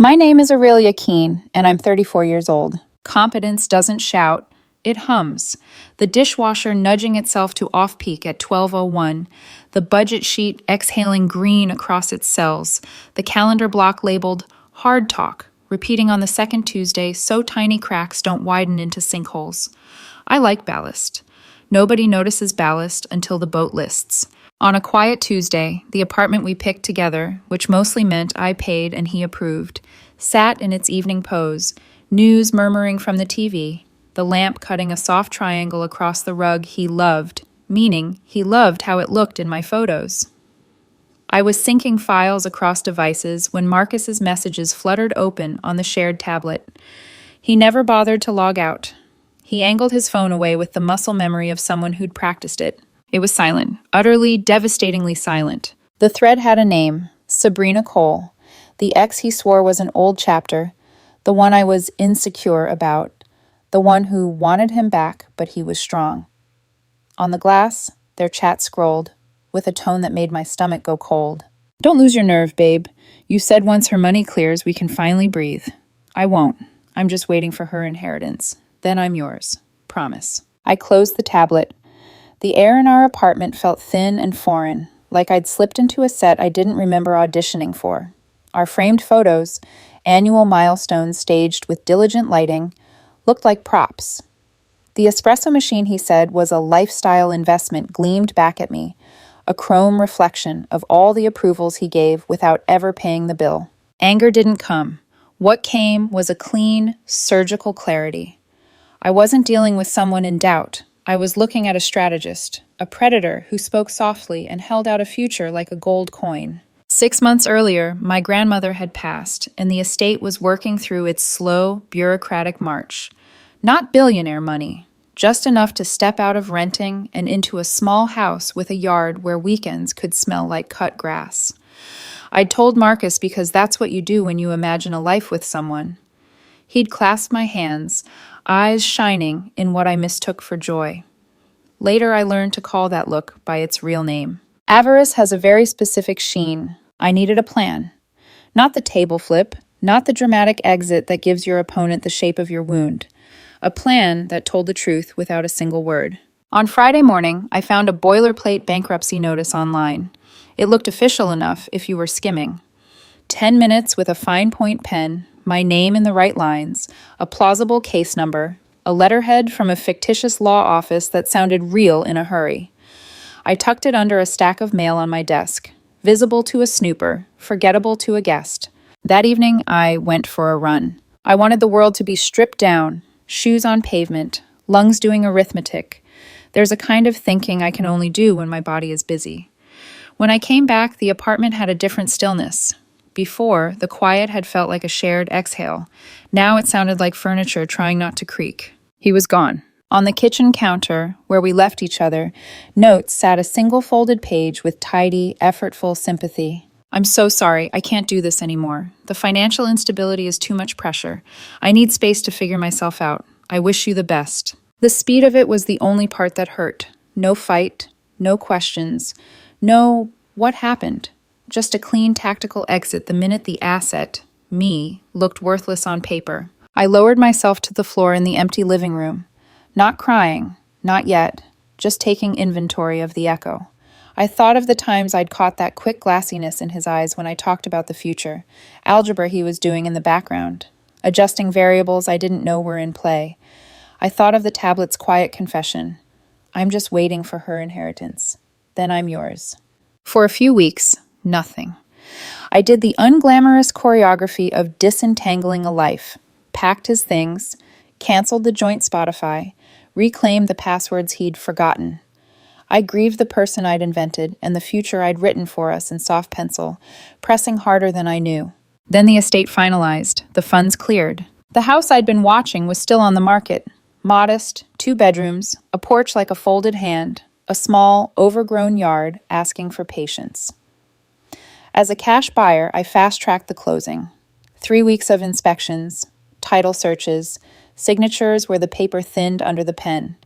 My name is Aurelia Keene, and I'm 34 years old. Competence doesn't shout, it hums. The dishwasher nudging itself to off-peak at 12:01, the budget sheet exhaling green across its cells, the calendar block labeled Hard Talk, repeating on the second Tuesday so tiny cracks don't widen into sinkholes. I like ballast. Nobody notices ballast until the boat lists. On a quiet Tuesday, the apartment we picked together, which mostly meant I paid and he approved, sat in its evening pose, news murmuring from the TV, the lamp cutting a soft triangle across the rug he loved, meaning he loved how it looked in my photos. I was syncing files across devices when Marcus's messages fluttered open on the shared tablet. He never bothered to log out. He angled his phone away with the muscle memory of someone who'd practiced it. It was silent, utterly, devastatingly silent. The thread had a name, Sabrina Cole. The ex he swore was an old chapter, the one I was insecure about, the one who wanted him back, but he was strong. On the glass, their chat scrolled, with a tone that made my stomach go cold. Don't lose your nerve, babe. You said once her money clears, we can finally breathe. I won't. I'm just waiting for her inheritance. Then I'm yours. Promise. I closed the tablet. The air in our apartment felt thin and foreign, like I'd slipped into a set I didn't remember auditioning for. Our framed photos, annual milestones staged with diligent lighting, looked like props. The espresso machine, he said, was a lifestyle investment gleamed back at me, a chrome reflection of all the approvals he gave without ever paying the bill. Anger didn't come. What came was a clean, surgical clarity. I wasn't dealing with someone in doubt. I was looking at a strategist, a predator who spoke softly and held out a future like a gold coin. 6 months earlier, my grandmother had passed, and the estate was working through its slow, bureaucratic march. Not billionaire money, just enough to step out of renting and into a small house with a yard where weekends could smell like cut grass. I'd told Marcus because that's what you do when you imagine a life with someone. He'd clasped my hands, eyes shining in what I mistook for joy. Later, I learned to call that look by its real name. Avarice has a very specific sheen. I needed a plan. Not the table flip, not the dramatic exit that gives your opponent the shape of your wound. A plan that told the truth without a single word. On Friday morning, I found a boilerplate bankruptcy notice online. It looked official enough if you were skimming. 10 minutes with a fine point pen, my name in the right lines, a plausible case number, a letterhead from a fictitious law office that sounded real in a hurry. I tucked it under a stack of mail on my desk, visible to a snooper, forgettable to a guest. That evening, I went for a run. I wanted the world to be stripped down, shoes on pavement, lungs doing arithmetic. There's a kind of thinking I can only do when my body is busy. When I came back, the apartment had a different stillness. Before, the quiet had felt like a shared exhale. Now it sounded like furniture trying not to creak. He was gone. On the kitchen counter, where we left each other, notes sat a single folded page with tidy, effortful sympathy. I'm so sorry, I can't do this anymore. The financial instability is too much pressure. I need space to figure myself out. I wish you the best. The speed of it was the only part that hurt. No fight, no questions, no what happened. Just a clean tactical exit the minute the asset, me, looked worthless on paper. I lowered myself to the floor in the empty living room. Not crying, not yet, just taking inventory of the echo. I thought of the times I'd caught that quick glassiness in his eyes when I talked about the future, algebra he was doing in the background, adjusting variables I didn't know were in play. I thought of the tablet's quiet confession. I'm just waiting for her inheritance. Then I'm yours. For a few weeks, nothing. I did the unglamorous choreography of disentangling a life, packed his things, canceled the joint Spotify, reclaimed the passwords he'd forgotten. I grieved the person I'd invented and the future I'd written for us in soft pencil, pressing harder than I knew. Then the estate finalized, the funds cleared. The house I'd been watching was still on the market. Modest, 2 bedrooms, a porch like a folded hand, a small, overgrown yard asking for patience. As a cash buyer, I fast-tracked the closing. 3 weeks of inspections, title searches, signatures where the paper thinned under the pen.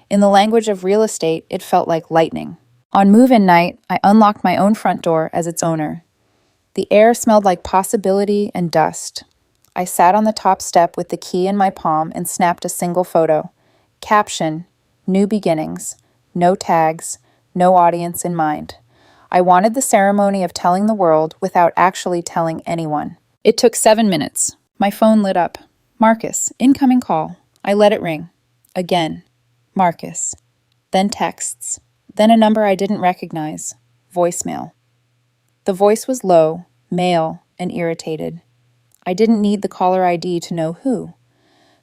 In the language of real estate, it felt like lightning. On move-in night, I unlocked my own front door as its owner. The air smelled like possibility and dust. I sat on the top step with the key in my palm and snapped a single photo. Caption, "New beginnings. No tags. No audience in mind." I wanted the ceremony of telling the world without actually telling anyone. It took 7 minutes. My phone lit up. Marcus, incoming call. I let it ring. Again. Marcus. Then texts. Then a number I didn't recognize. Voicemail. The voice was low, male, and irritated. I didn't need the caller ID to know who.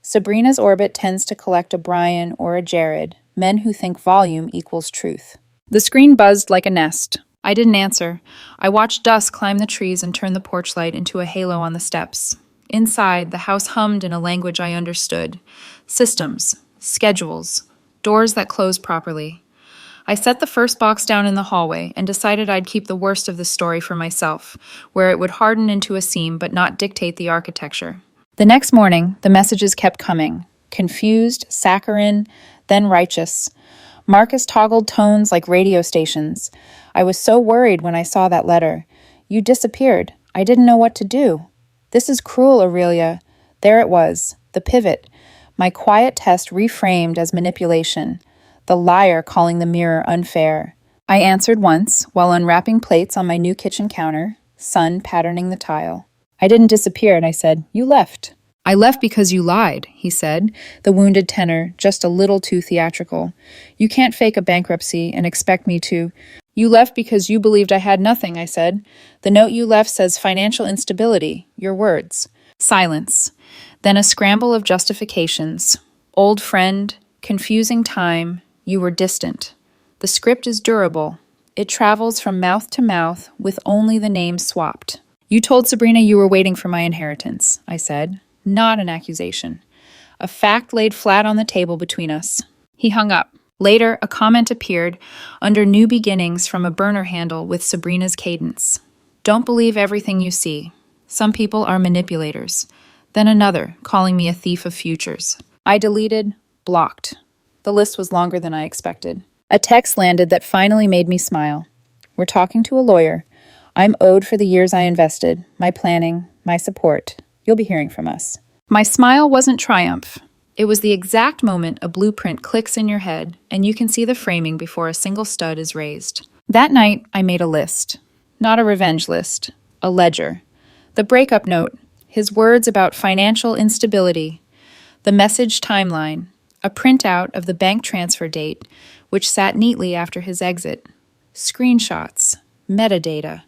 Sabrina's orbit tends to collect a Brian or a Jared, men who think volume equals truth. The screen buzzed like a nest. I didn't answer. I watched dusk climb the trees and turn the porch light into a halo on the steps. Inside, the house hummed in a language I understood. Systems, schedules, doors that close properly. I set the first box down in the hallway and decided I'd keep the worst of the story for myself, where it would harden into a seam but not dictate the architecture. The next morning, the messages kept coming. Confused, saccharine, then righteous. Marcus toggled tones like radio stations. I was so worried when I saw that letter. You disappeared. I didn't know what to do. This is cruel, Aurelia. There it was, the pivot. My quiet test reframed as manipulation. The liar calling the mirror unfair. I answered once, while unwrapping plates on my new kitchen counter, sun patterning the tile. I didn't disappear, and I said, "You left." "I left because you lied," he said, the wounded tenor just a little too theatrical. "You can't fake a bankruptcy and expect me to." "You left because you believed I had nothing," I said. "The note you left says financial instability, your words." Silence. Then a scramble of justifications. Old friend, confusing time, you were distant. The script is durable. It travels from mouth to mouth with only the name swapped. "You told Sabrina you were waiting for my inheritance," I said. Not an accusation. A fact laid flat on the table between us. He hung up. Later, a comment appeared under New Beginnings from a burner handle with Sabrina's cadence. "Don't believe everything you see. Some people are manipulators." Then another, calling me a thief of futures. I deleted, blocked. The list was longer than I expected. A text landed that finally made me smile. "We're talking to a lawyer. I'm owed for the years I invested, my planning, my support. You'll be hearing from us." My smile wasn't triumph. It was the exact moment a blueprint clicks in your head, and you can see the framing before a single stud is raised. That night, I made a list. Not a revenge list. A ledger. The breakup note. His words about financial instability. The message timeline. A printout of the bank transfer date, which sat neatly after his exit. Screenshots. Metadata.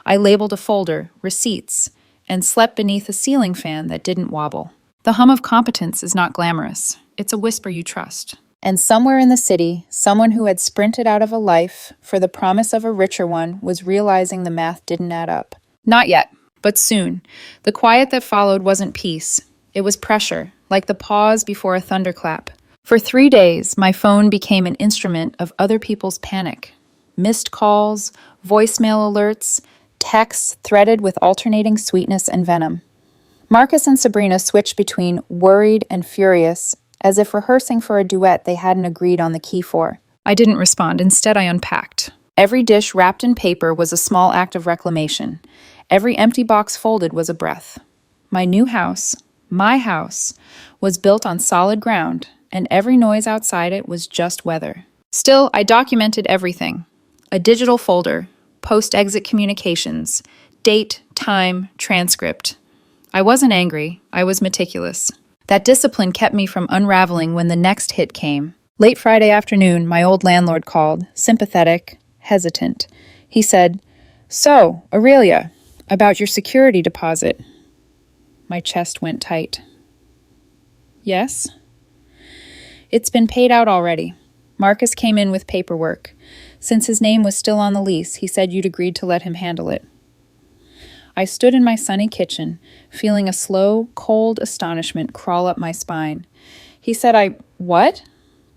I labeled a folder, receipts, and slept beneath a ceiling fan that didn't wobble. The hum of competence is not glamorous. It's a whisper you trust. And somewhere in the city, someone who had sprinted out of a life for the promise of a richer one was realizing the math didn't add up. Not yet, but soon. The quiet that followed wasn't peace. It was pressure, like the pause before a thunderclap. For 3 days, my phone became an instrument of other people's panic. Missed calls, voicemail alerts, texts threaded with alternating sweetness and venom. Marcus and Sabrina switched between worried and furious, as if rehearsing for a duet they hadn't agreed on the key for. I didn't respond. Instead, I unpacked. Every dish wrapped in paper was a small act of reclamation. Every empty box folded was a breath. My new house, my house, was built on solid ground, and every noise outside it was just weather. Still, I documented everything. A digital folder, post-exit communications, date, time, transcript. I wasn't angry. I was meticulous. That discipline kept me from unraveling when the next hit came. Late Friday afternoon, my old landlord called, sympathetic, hesitant. He said, "So, Aurelia, about your security deposit." My chest went tight. "Yes?" "It's been paid out already. Marcus came in with paperwork. Since his name was still on the lease, he said you'd agreed to let him handle it." I stood in my sunny kitchen, feeling a slow, cold astonishment crawl up my spine. He said, What?"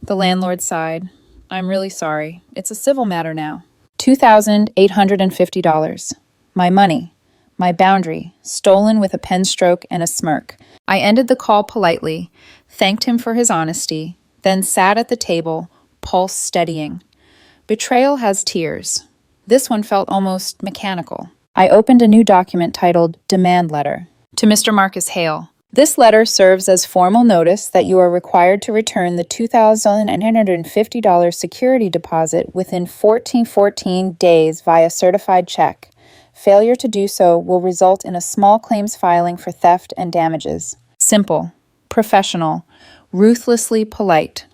The landlord sighed. "I'm really sorry. It's a civil matter now." $2,850. My money. My boundary, stolen with a pen stroke and a smirk. I ended the call politely, thanked him for his honesty, then sat at the table, pulse steadying. Betrayal has tears. This one felt almost mechanical. I opened a new document titled Demand Letter. To Mr. Marcus Hale. This letter serves as formal notice that you are required to return the $2,950 security deposit within 14 days via certified check. Failure to do so will result in a small claims filing for theft and damages. Simple, professional, ruthlessly polite.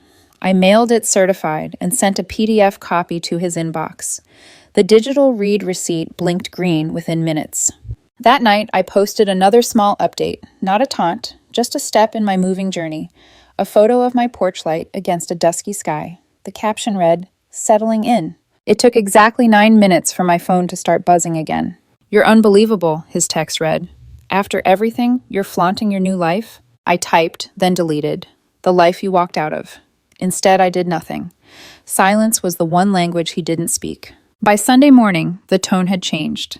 I mailed it certified and sent a PDF copy to his inbox. The digital read receipt blinked green within minutes. That night, I posted another small update, not a taunt, just a step in my moving journey. A photo of my porch light against a dusky sky. The caption read, "Settling in." It took exactly 9 minutes for my phone to start buzzing again. "You're unbelievable," his text read. "After everything, you're flaunting your new life?" I typed, then deleted. "The life you walked out of." Instead, I did nothing. Silence was the one language he didn't speak. By Sunday morning, the tone had changed.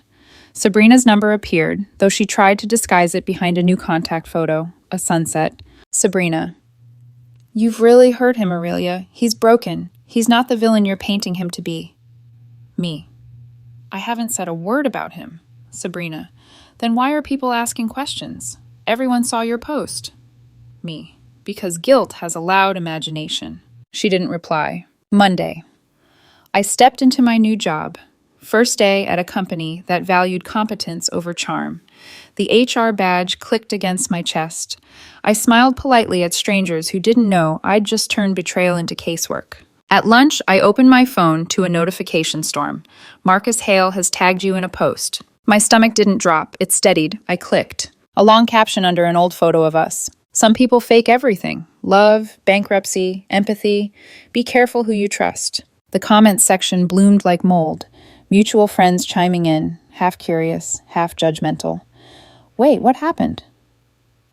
Sabrina's number appeared, though she tried to disguise it behind a new contact photo, a sunset. Sabrina. "You've really hurt him, Aurelia. He's broken. He's not the villain you're painting him to be." Me. "I haven't said a word about him." Sabrina. "Then why are people asking questions? Everyone saw your post." Me. "Because guilt has a loud imagination." She didn't reply. Monday. I stepped into my new job. First day at a company that valued competence over charm. The HR badge clicked against my chest. I smiled politely at strangers who didn't know I'd just turned betrayal into casework. At lunch, I opened my phone to a notification storm. "Marcus Hale has tagged you in a post." My stomach didn't drop, it steadied. I clicked. A long caption under an old photo of us. "Some people fake everything. Love, bankruptcy, empathy. Be careful who you trust." The comments section bloomed like mold. Mutual friends chiming in, half curious, half judgmental. Wait, what happened?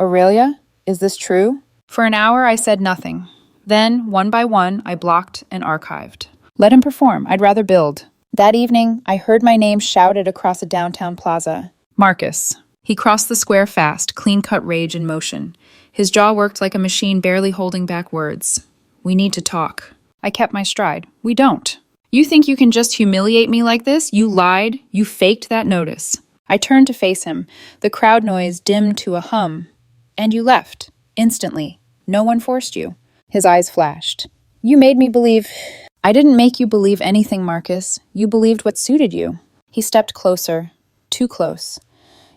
"Aurelia, is this true?" For an hour, I said nothing. Then, one by one, I blocked and archived. Let him perform. I'd rather build. That evening, I heard my name shouted across a downtown plaza. "Marcus." He crossed the square fast, clean-cut rage in motion. His jaw worked like a machine barely holding back words. "We need to talk." I kept my stride. "We don't. You think you can just humiliate me like this? You lied. You faked that notice." I turned to face him. The crowd noise dimmed to a hum. "And you left. Instantly. No one forced you." His eyes flashed. "You made me believe—" "I didn't make you believe anything, Marcus. You believed what suited you." He stepped closer. Too close.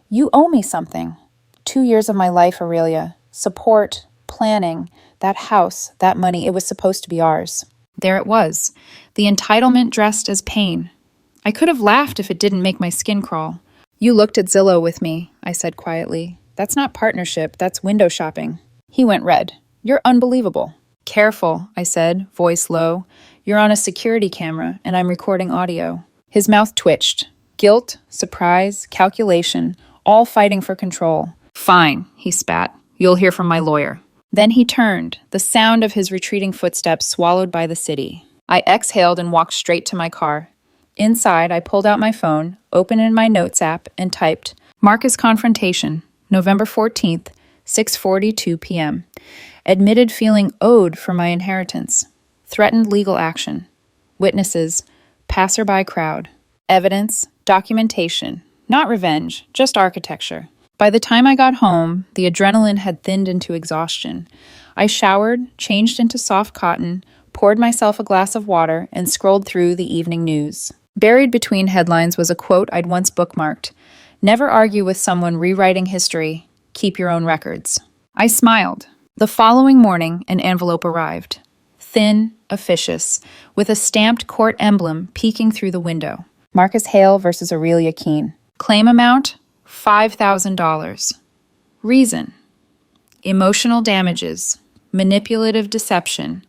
"You owe me something. 2 years of my life, Aurelia. Support, planning, that house, that money, it was supposed to be ours." There it was. The entitlement dressed as pain. I could have laughed if it didn't make my skin crawl. "You looked at Zillow with me," I said quietly. "That's not partnership, that's window shopping." He went red. "You're unbelievable." "Careful," I said, voice low. "You're on a security camera, and I'm recording audio." His mouth twitched. Guilt, surprise, calculation, all fighting for control. "Fine," he spat. "You'll hear from my lawyer." Then he turned, the sound of his retreating footsteps swallowed by the city. I exhaled and walked straight to my car. Inside, I pulled out my phone, opened in my notes app, and typed, "Marcus Confrontation, November 14th, 6:42 p.m. Admitted feeling owed for my inheritance. Threatened legal action. Witnesses, passerby crowd. Evidence, documentation. Not revenge, just architecture." By the time I got home, the adrenaline had thinned into exhaustion. I showered, changed into soft cotton, poured myself a glass of water, and scrolled through the evening news. Buried between headlines was a quote I'd once bookmarked. "Never argue with someone rewriting history. Keep your own records." I smiled. The following morning, an envelope arrived. Thin, officious, with a stamped court emblem peeking through the window. Marcus Hale versus Aurelia Keene. Claim amount, $5,000. Reason: emotional damages, manipulative deception,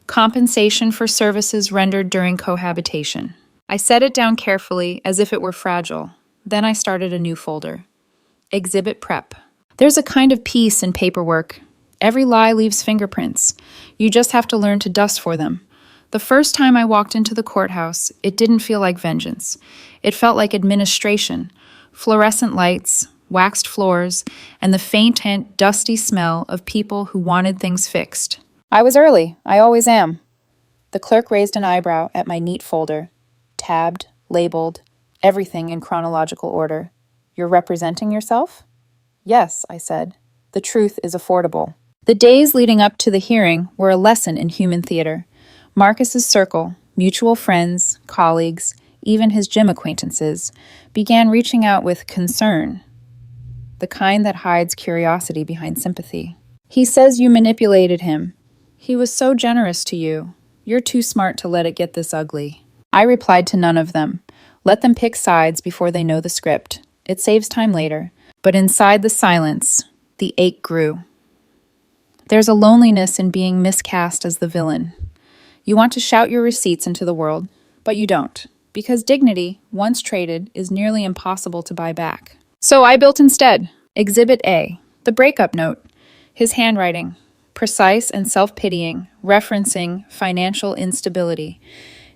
compensation for services rendered during cohabitation. I set it down carefully as if it were fragile. Then I started a new folder. Exhibit prep. There's a kind of peace in paperwork. Every lie leaves fingerprints. You just have to learn to dust for them. The first time I walked into the courthouse, it didn't feel like vengeance. It felt like administration. Fluorescent lights, waxed floors, and the faint, dusty smell of people who wanted things fixed. I was early. I always am. The clerk raised an eyebrow at my neat folder. Tabbed, labeled, Everything in chronological order. You're representing yourself? Yes, I said. The truth is affordable. The days leading up to the hearing were a lesson in human theater. Marcus's circle, mutual friends, colleagues, even his gym acquaintances, began reaching out with concern, the kind that hides curiosity behind sympathy. He says you manipulated him. He was so generous to you. You're too smart to let it get this ugly. I replied to none of them. Let them pick sides before they know the script. It saves time later. But inside the silence, the ache grew. There's a loneliness in being miscast as the villain. You want to shout your receipts into the world, but you don't, because dignity, once traded, is nearly impossible to buy back. So I built instead. Exhibit A, the breakup note. His handwriting, precise and self-pitying, referencing financial instability,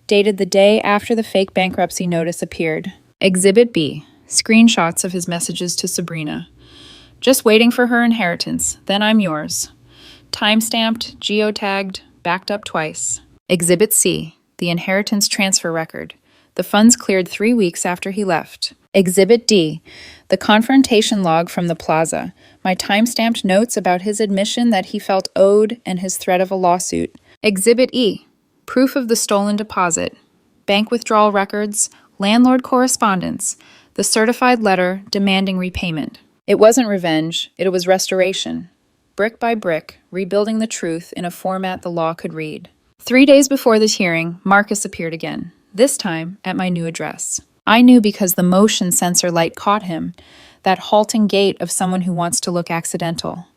dated the day after the fake bankruptcy notice appeared. Exhibit B, screenshots of his messages to Sabrina. Just waiting for her inheritance, then I'm yours. Time-stamped, geotagged, backed up twice. Exhibit C, the inheritance transfer record. The funds cleared 3 weeks after he left. Exhibit D, the confrontation log from the plaza. My time-stamped notes about his admission that he felt owed and his threat of a lawsuit. Exhibit E, proof of the stolen deposit. Bank withdrawal records, landlord correspondence, the certified letter demanding repayment. It wasn't revenge, it was restoration. Brick by brick, rebuilding the truth in a format the law could read. 3 days before this hearing, Marcus appeared again, this time at my new address. I knew because the motion sensor light caught him, that halting gait of someone who wants to look accidental.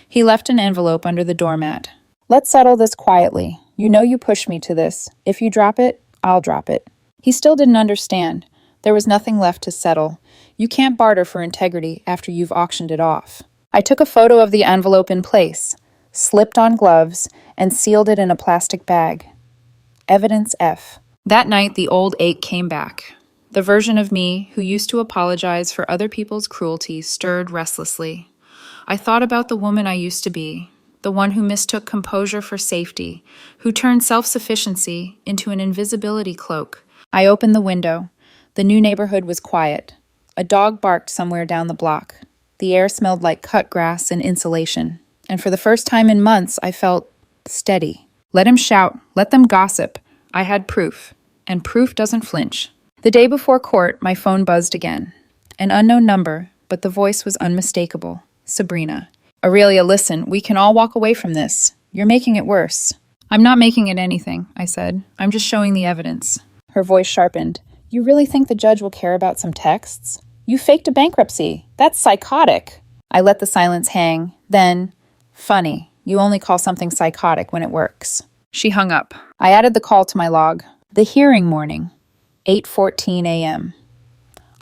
He left an envelope under the doormat. Let's settle this quietly. You know you pushed me to this. If you drop it, I'll drop it. He still didn't understand. There was nothing left to settle. You can't barter for integrity after you've auctioned it off. I took a photo of the envelope in place, slipped on gloves, and sealed it in a plastic bag. Evidence F. That night, the old ache came back. The version of me who used to apologize for other people's cruelty stirred restlessly. I thought about the woman I used to be, the one who mistook composure for safety, who turned self-sufficiency into an invisibility cloak. I opened the window. The new neighborhood was quiet. A dog barked somewhere down the block. The air smelled like cut grass and insulation. And for the first time in months, I felt steady. Let him shout. Let them gossip. I had proof. And proof doesn't flinch. The day before court, my phone buzzed again. An unknown number, but the voice was unmistakable. Sabrina. Aurelia, listen, we can all walk away from this. You're making it worse. I'm not making it anything, I said. I'm just showing the evidence. Her voice sharpened. You really think the judge will care about some texts? You faked a bankruptcy. That's psychotic. I let the silence hang. Then, funny, you only call something psychotic when it works. She hung up. I added the call to my log. The hearing morning, 8:14 a.m.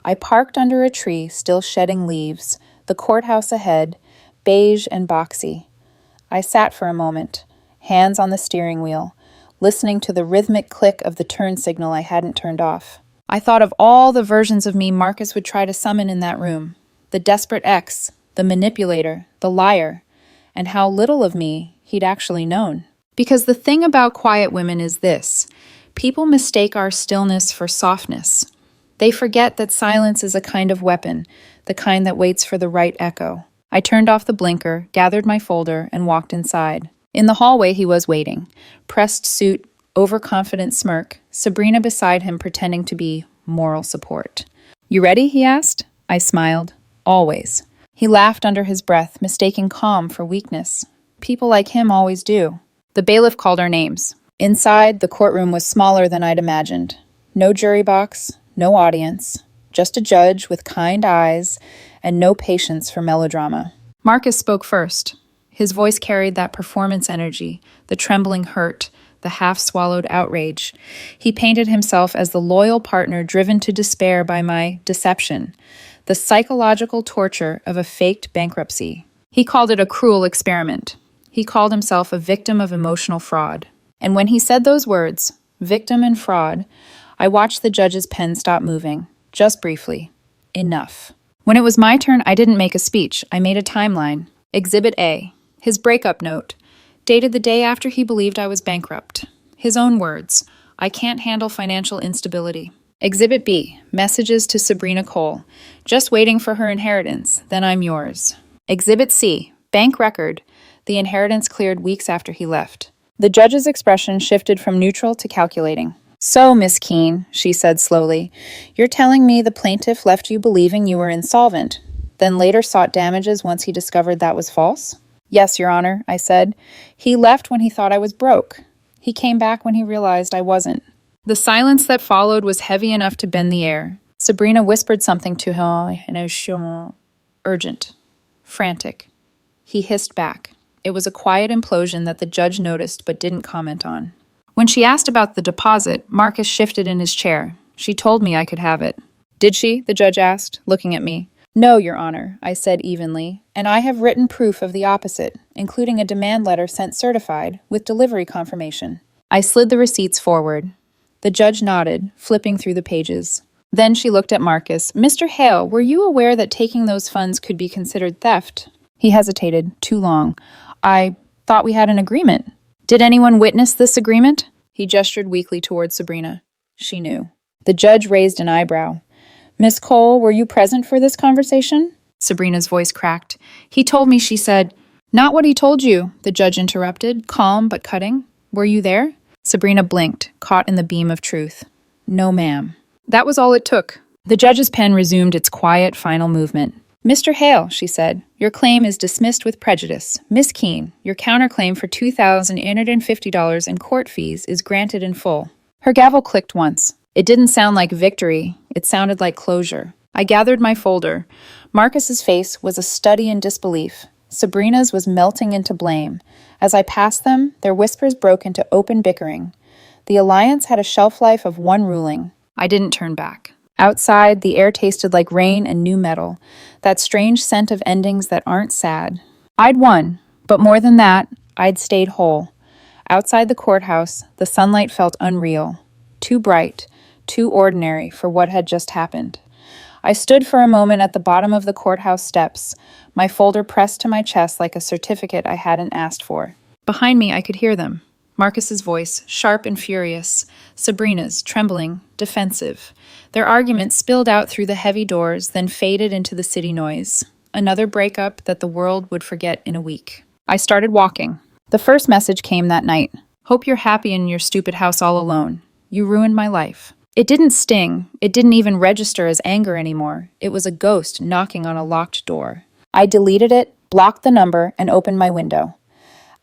I parked under a tree, still shedding leaves, the courthouse ahead, beige and boxy. I sat for a moment, hands on the steering wheel, listening to the rhythmic click of the turn signal I hadn't turned off. I thought of all the versions of me Marcus would try to summon in that room. The desperate ex, the manipulator, the liar, and how little of me he'd actually known. Because the thing about quiet women is this. People mistake our stillness for softness. They forget that silence is a kind of weapon, the kind that waits for the right echo. I turned off the blinker, gathered my folder, and walked inside. In the hallway he was waiting. Pressed suit, overconfident smirk, Sabrina beside him pretending to be moral support. You ready? He asked. I smiled. Always. He laughed under his breath, mistaking calm for weakness. People like him always do. The bailiff called our names. Inside, the courtroom was smaller than I'd imagined. No jury box, no audience, just a judge with kind eyes and no patience for melodrama. Marcus spoke first. His voice carried that performance energy, the trembling hurt, the half-swallowed outrage. He painted himself as the loyal partner driven to despair by my deception, the psychological torture of a faked bankruptcy. He called it a cruel experiment. He called himself a victim of emotional fraud. And when he said those words, victim and fraud, I watched the judge's pen stop moving, just briefly. Enough. When it was my turn, I didn't make a speech. I made a timeline. Exhibit A, his breakup note, dated the day after he believed I was bankrupt. His own words, I can't handle financial instability. Exhibit B, messages to Sabrina Cole. Just waiting for her inheritance, then I'm yours. Exhibit C, bank record. The inheritance cleared weeks after he left. The judge's expression shifted from neutral to calculating. So, Miss Keene, she said slowly, you're telling me the plaintiff left you believing you were insolvent, then later sought damages once he discovered that was false? Yes, Your Honor, I said. He left when he thought I was broke. He came back when he realized I wasn't. The silence that followed was heavy enough to bend the air. Sabrina whispered something to him, and I was urgent, frantic. He hissed back. It was a quiet implosion that the judge noticed but didn't comment on. When she asked about the deposit, Marcus shifted in his chair. She told me I could have it. Did she? The judge asked, looking at me. No, Your Honor, I said evenly, and I have written proof of the opposite, including a demand letter sent certified with delivery confirmation. I slid the receipts forward. The judge nodded, flipping through the pages. Then she looked at Marcus. Mr. Hale, were you aware that taking those funds could be considered theft? He hesitated, too long. I thought we had an agreement. Did anyone witness this agreement? He gestured weakly toward Sabrina. She knew. The judge raised an eyebrow. Miss Cole, were you present for this conversation? Sabrina's voice cracked. He told me, she said. Not what he told you, the judge interrupted, calm but cutting. Were you there? Sabrina blinked, caught in the beam of truth. No, ma'am. That was all it took. The judge's pen resumed its quiet, final movement. Mr. Hale, she said, your claim is dismissed with prejudice. Miss Keene, your counterclaim for $2,850 in court fees is granted in full. Her gavel clicked once. It didn't sound like victory. It sounded like closure. I gathered my folder. Marcus's face was a study in disbelief. Sabrina's was melting into blame. As I passed them, their whispers broke into open bickering. The alliance had a shelf life of one ruling. I didn't turn back. Outside, the air tasted like rain and new metal, that strange scent of endings that aren't sad. I'd won, but more than that, I'd stayed whole. Outside the courthouse, the sunlight felt unreal, too bright, too ordinary for what had just happened. I stood for a moment at the bottom of the courthouse steps, my folder pressed to my chest like a certificate I hadn't asked for. Behind me, I could hear them. Marcus's voice, sharp and furious. Sabrina's, trembling, defensive. Their argument spilled out through the heavy doors, then faded into the city noise. Another breakup that the world would forget in a week. I started walking. The first message came that night. Hope you're happy in your stupid house all alone. You ruined my life. It didn't sting. It didn't even register as anger anymore. It was a ghost knocking on a locked door. I deleted it, blocked the number, and opened my window.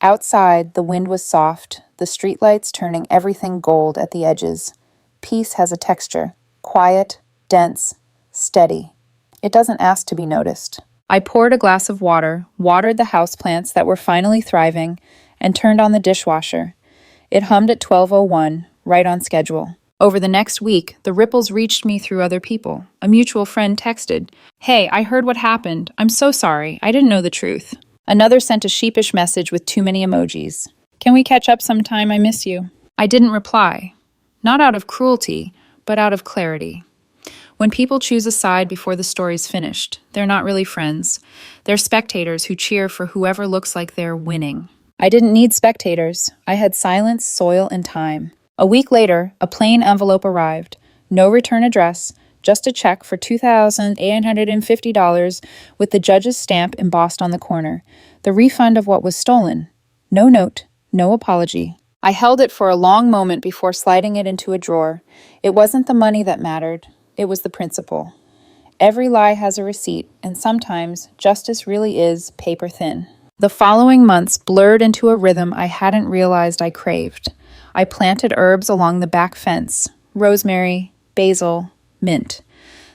Outside, the wind was soft, the streetlights turning everything gold at the edges. Peace has a texture, quiet, dense, steady. It doesn't ask to be noticed. I poured a glass of water, watered the houseplants that were finally thriving, and turned on the dishwasher. It hummed at 12:01, right on schedule. Over the next week, the ripples reached me through other people. A mutual friend texted, "Hey, I heard what happened. I'm so sorry. I didn't know the truth." Another sent a sheepish message with too many emojis. "Can we catch up sometime? I miss you." I didn't reply. Not out of cruelty, but out of clarity. When people choose a side before the story's finished, they're not really friends. They're spectators who cheer for whoever looks like they're winning. I didn't need spectators. I had silence, soil, and time. A week later, a plain envelope arrived. No return address, just a check for $2,850 with the judge's stamp embossed on the corner. The refund of what was stolen. No note, no apology. I held it for a long moment before sliding it into a drawer. It wasn't the money that mattered. It was the principle. Every lie has a receipt, and sometimes justice really is paper thin. The following months blurred into a rhythm I hadn't realized I craved. I planted herbs along the back fence, rosemary, basil, mint,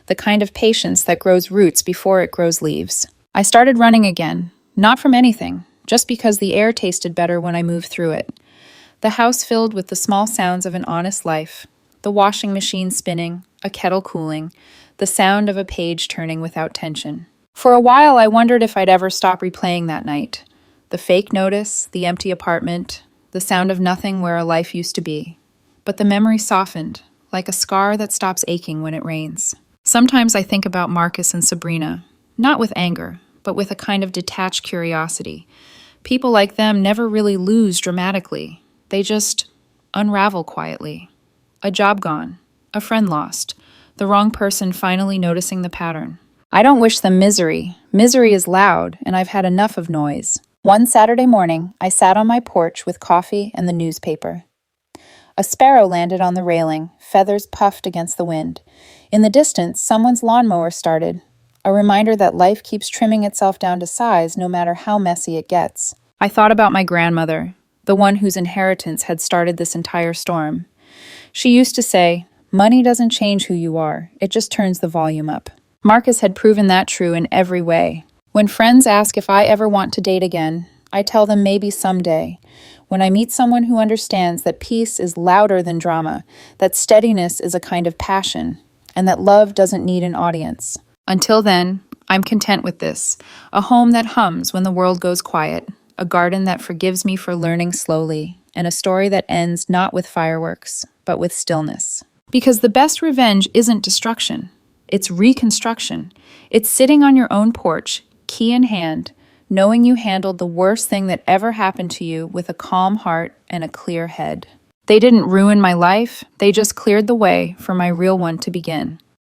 the kind of patience that grows roots before it grows leaves. I started running again, not from anything, just because the air tasted better when I moved through it. The house filled with the small sounds of an honest life, the washing machine spinning, a kettle cooling, the sound of a page turning without tension. For a while, I wondered if I'd ever stop replaying that night. The fake notice, the empty apartment, the sound of nothing where a life used to be. But the memory softened, like a scar that stops aching when it rains. Sometimes I think about Marcus and Sabrina, not with anger, but with a kind of detached curiosity. People like them never really lose dramatically. They just unravel quietly. A job gone, A friend lost. The wrong person finally noticing the pattern. I don't wish them misery. Misery is loud, and I've had enough of noise. One Saturday morning, I sat on my porch with coffee and the newspaper. A sparrow landed on the railing, feathers puffed against the wind. In the distance, someone's lawnmower started, a reminder that life keeps trimming itself down to size no matter how messy it gets. I thought about my grandmother, the one whose inheritance had started this entire storm. She used to say, "Money doesn't change who you are, it just turns the volume up." Marcus had proven that true in every way. When friends ask if I ever want to date again, I tell them maybe someday. When I meet someone who understands that peace is louder than drama, that steadiness is a kind of passion, and that love doesn't need an audience. Until then, I'm content with this. A home that hums when the world goes quiet, a garden that forgives me for learning slowly, and a story that ends not with fireworks, but with stillness. Because the best revenge isn't destruction. It's reconstruction. It's sitting on your own porch, key in hand, knowing you handled the worst thing that ever happened to you with a calm heart and a clear head. They didn't ruin my life, they just cleared the way for my real one to begin.